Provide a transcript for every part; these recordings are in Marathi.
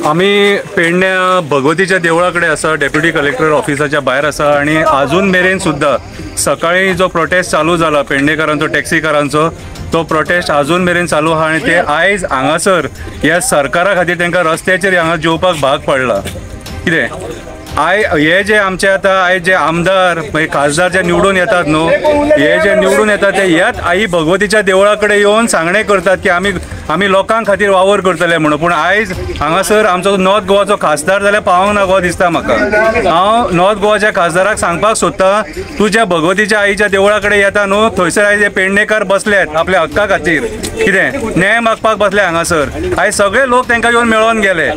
आम्ही पेडण्या भगवतीच्या देवळाकडे असा डेप्युटी कलेक्टर ऑफिसाच्या भायर असा आणि अजून मेरेन सुद्धा सकाळी जो प्रोटेस्ट चालू झाला पेडणेकरांचो टॅक्सीकारांचो तो प्रोटेस्ट अजून मेरेन चालू आहा आणि ते आयज हांगासर ह्या सरकारा खातीर तांकां रस्त्याचेर हांगा जेवपाक भाग पडला। कितें हे जे आमचे आता आयज जे आमदार खासदार जे निवडून येतात न्हू हे जे निवडून येतात ते ह्याच आई भगवतीच्या देवळाकडे येवन सांगणे करतात की आमी लोकांक खातीर वावर करतले म्हणून। पूण आयज हांगासर आमचो नॉर्थ गोवाचो खासदार जाल्यार पावंक ना गो दिसता म्हाका। हांव नॉर्थ गोवाच्या खासदाराक सांगपाक सोदतां तूं ज्या भगवतीच्या आईच्या देवळाकडे येता न्हू थंयसर आयज हे पेडणेकार बसल्यात आपल्या हक्का खातीर कितें न्याय मागपाक बसले हांगासर। आयज सगळे लोक तांकां येवन मेळोन गेले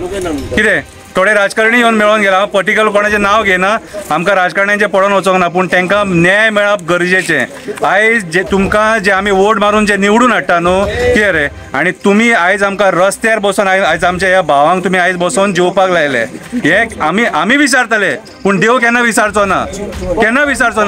कितें थोडे राजकारणी येवन मेळोन गेला। हांव पर्टिक्युलर कोणाचें नांव घेना आमकां राजकारण्यांचें पडोवन वचोंक ना पूण तांकां न्याय मेळप गरजेचें। आयज जे तुमकां जे आमी वोट मारून जे निवडून हाडटा न्हू कितें रे आनी तुमी आयज आमकां रस्त्यार बसून आयज आमच्या ह्या भावांक तुमी आयज बसोवन जेवपाक लायले हे आमी विचारतले पूण देव केन्ना विचारचो ना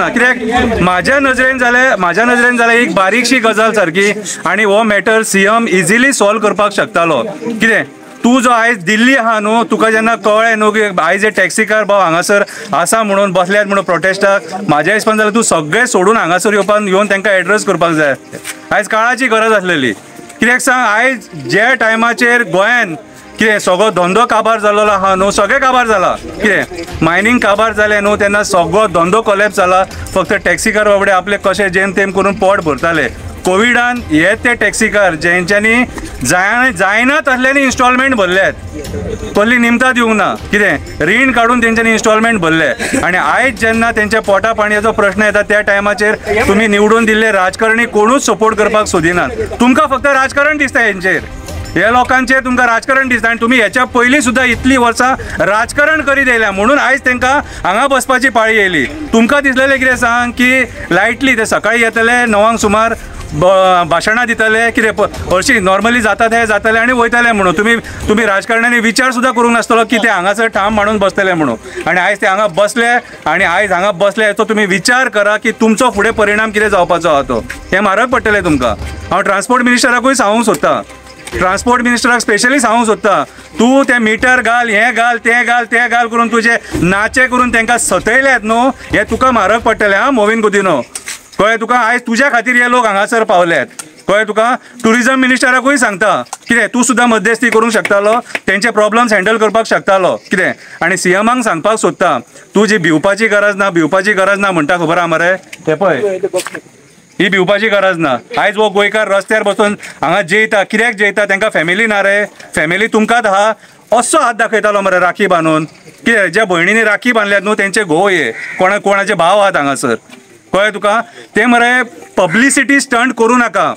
कित्याक म्हाज्या नजरेन जाल्यार एक बारीकशी गजाल सारकी आनी हो मॅटर सीएम इजिली सॉल्व करपाक शकतालो। कितें तू जो आयज दिल्ली आहा न्हू तुका जेन्ना कळ्ळें न्हू की आयज हे टॅक्सीकार भाव हांगासर आसा म्हणून बसल्यात म्हणून प्रोटेस्टाक म्हाज्या हिसपान जाल्यार तूं सगळें सोडून हांगासर येवन तांकां एड्रेस करपाक जाय। आयज काळाची गरज आसलेली कित्याक सांग आयज जे टायमाचेर गोंयान कितें सगळो धंदो काबार जाल्लो आहा न्हू सगळें काबार जाला कितें मायनींग काबार जालें न्हू तेन्ना सगळो धंदो कोलॅप्स जाला फक्त टॅक्सीकार बाबडे आपले कशें जेम तेम करून पोट भरताले। कोविडान हे ते टॅक्सीकार जेंच्यांनी जायनात आसलेली इन्स्टॉलमेंट भरल्यात पयलीं निमतां दिवंक ना कितें रीण काडून तेंच्यांनी इन्स्टॉलमेंट भरले आणि आयज जेन्ना तेंच्या पोटा पाणयाचो प्रश्न येता त्या टायमाचेर तुमी निवडून दिल्ले राजकारणी कोणूच सपोर्ट करपाक सोदिनात। तुमकां फक्त राजकारण दिसता हेंचेर हे लोकांचेर तुमकां राजकारण दिसता आणि तुमी हेच्या पयलीं सुद्दां इतलीं वर्सां राजकारण करीत येयल्या म्हणून आयज तांकां हांगा बसपाची पाळी येयली। तुमकां दिसलेलें कितें सांग की लायटली ते सकाळीं येतले 9 सुमार भाशणां दितले कितें हरशीं नॉर्मली जाता ते जातले आनी वयतले म्हणून तुमी राजकारण्यांनी विचार सुद्दां करूंक नासतलो की ते हांगासर ठाम मांडून बसतले म्हणून आनी आयज ते हांगा बसले आनी आयज हांगा बसले हेचो तुमी विचार करा की तुमचो फुडें परिणाम कितें जावपाचो आहा तो हें म्हारग पडटलें तुमकां। हांव ट्रान्सपोर्ट मिनिस्टराकूय सांगूंक सोदतां ट्रान्सपोर्ट मिनिस्टराक स्पेशली सांगूंक सोदतां तूं तें मिटर घाल हें घाल तें घाल करून तुजे नाचे करून तांकां सतयल्यात न्हू हें तुका म्हारग पडटलें आं मोविन कुदिनो कळ्ळें तुका। आयज तुज्या खातीर हे लोक हांगासर पावल्यात कळ्ळें तुका। टुरिजम मिनिस्टराकूय सांगता कितें तूं सुद्दां मध्यस्थी करूंक शकतालो तेंचे प्रॉब्लम्स हँडल करपाक शकतालो कितें आनी सीएमाक सांगपाक सोदता तूं जी भिवपाची गरज ना म्हणटा खबर आहा मरे हे पळय ही भिवपाची गरज ना। आयज वो गोंयकार रस्त्यार बसून हांगा जेयता कित्याक जेयता तांकां फॅमिली ना रे फॅमिली तुमकांच आहा असो हात दाखयतालो मरे राखी बांदून कितें ज्या भयणींनी राखी बांदल्यात न्हू तेंचे घोव हे कोणाचे भाव आहात हांगासर कळ्ळें तुका। ते मरे पब्लिसिटी स्टंट करूं नाका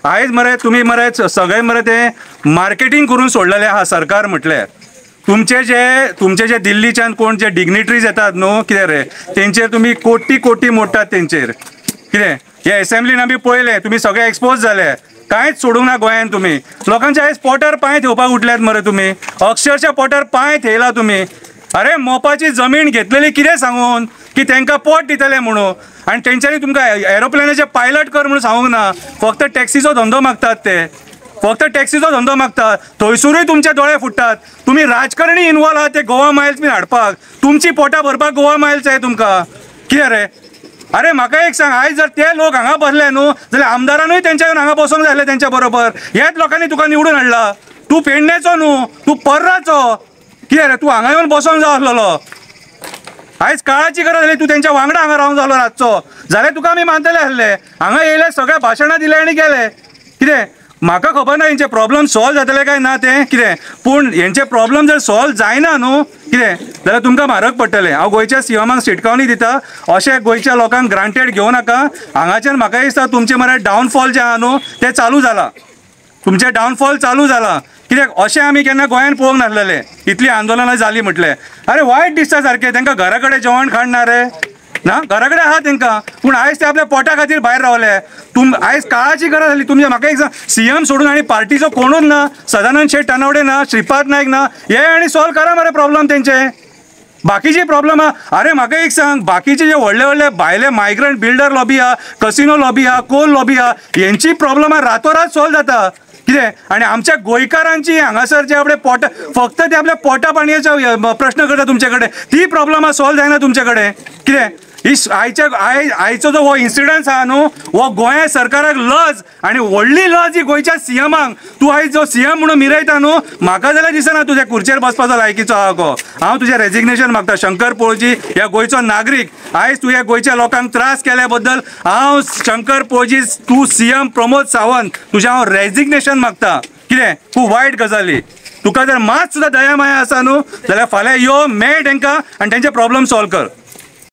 आयज मरे तुमी मरे सगळे मरे ते मार्केटिंग करून सोडलेले आहा सरकार म्हटल्यार तुमचे जे दिल्लीच्यान कोण जे डिग्निटरीज येतात न्हू कितें रे तेंचेर तुमी कोटी मोडटात तेंचेर कितें हे असेंब्लीन आमी पळयलें तुमी सगळे एक्सपोज जाले कांयच सोडूंक ना गोंयान तुमी लोकांच्या आयज पोटार पांय ठेवपाक उठल्यात मरे तुमी अक्षरशः पोटार पांय ठेयला तुमी। अरे मोपाची जमीन घेतलेली कितें सांगून की तांकां पोट दितले म्हणून आनी तेंच्यांनी तुमकां एरोप्लेनाचे पायलट कर म्हणून सांगूंक ना फक्त टॅक्सीचो धंदो मागतात ते थंयसरूय तुमचे दोळे फुटतात। तुमी राजकारणी इनवॉल्व आहात ते गोवा मायल्स बीन हाडपाक तुमची पोटां भरपाक गोवा मायल्स जाय तुमकां कितें रे। अरे म्हाका एक सांग आयज जर ते लोक हांगा बसले न्हू जाल्यार आमदारानूय तेंच्या येवन हांगा बसोंक जाय तेंच्या बरोबर हेच लोकांनी तुका निवडून हाडला। तूं पेडणेचो न्हू तूं पर्राचो कितें रे तूं हांगा येवन बसोंक जाय आसलेलो आयज काळाची गरज आसली तूं तेंच्या वांगडा हांगा रावंक जालो रातचो जाल्यार तुका आमी मानतले आसले हांगा येयले सगळे भाशणां दिले आनी गेले कितें म्हाका खबर ना हेंचे प्रॉब्लम सॉल्व जातले काय ना ते कितें पूण हेंचे प्रॉब्लम जर सॉल्व जायना न्हू कितें जाल्यार तुमकां म्हारग पडटलें। हांव गोंयच्या सीएमाक शिटकावणी दिता अशें गोंयच्या लोकांक ग्रांटेड घेवं नाका हांगाच्यान म्हाका दिसता तुमचे मरे डावनफॉल जे आहा न्हू ते चालू जाला तुमचे डावनफॉल चालू जाला कित्याक अशें आमी केन्ना गोंयान पळोवंक नासलेले इतली आंदोलनां जाली म्हटलें अरे वायट दिसता सारकें तांकां घरा कडेन जेवण खाण रे ना घरा कडेन आहा तांकां पूण आयज ते आपल्या पोटा खातीर भायर रावले आयज काळाची गरज आसली तुमचे म्हाका एक सीएम सोडून आनी पार्टीचो कोणूच ना सदानंद शेट तानवडे ना श्रीपाद नायक ना हे आनी सॉल्व करा मरे प्रॉब्लम तेंचे बाकीची प्रॉब्लम आहा। अरे म्हाका एक सांग बाकीचे जे व्हडले भायले मायग्रंट बिल्डर लॉबी आहा कसिनो लॉबी आहा कोल लॉबी आहा हेंची प्रॉब्लम रातोरात सॉल्व जाता कितें आनी आमच्या गोंयकारांची हांगासर जे आपले फक्त ते आपल्या पोटा पाणयाचो प्रश्न करता तुमचे कडेन, ती प्रॉब्लमा सॉल्व जायना तुमचे कडेन कितें? ही आयचो जो हो इन्सिडन्स आहा न्हू, हो गोंया सरकाराक लज आनी व्हडली लज ही गोंयच्या सीएमांक. तूं आयज जो सीएम म्हणून मिरयता न्हू, म्हाका जाल्यार दिसना तुज्या खुर्चेर बसपाचो लायकीचो आहा गो. हांव तुजें रेजिग्नेशन मागता. शंकर पोळजी ह्या गोंयचो नागरीक, आयज तूं ह्या गोंयच्या लोकांक त्रास केल्या बद्दल हांव शंकर पोळजी, तूं सीएम प्रमोद सावंत, तुजें हांव रेजिग्नेशन मागता. कितें खूब वायट गजाली. तुका जर मात सुद्दां दया माया आसा न्हू जाल्यार फाल्यां यो, मेळ तांकां आनी तांचे प्रॉब्लम सॉल्व कर.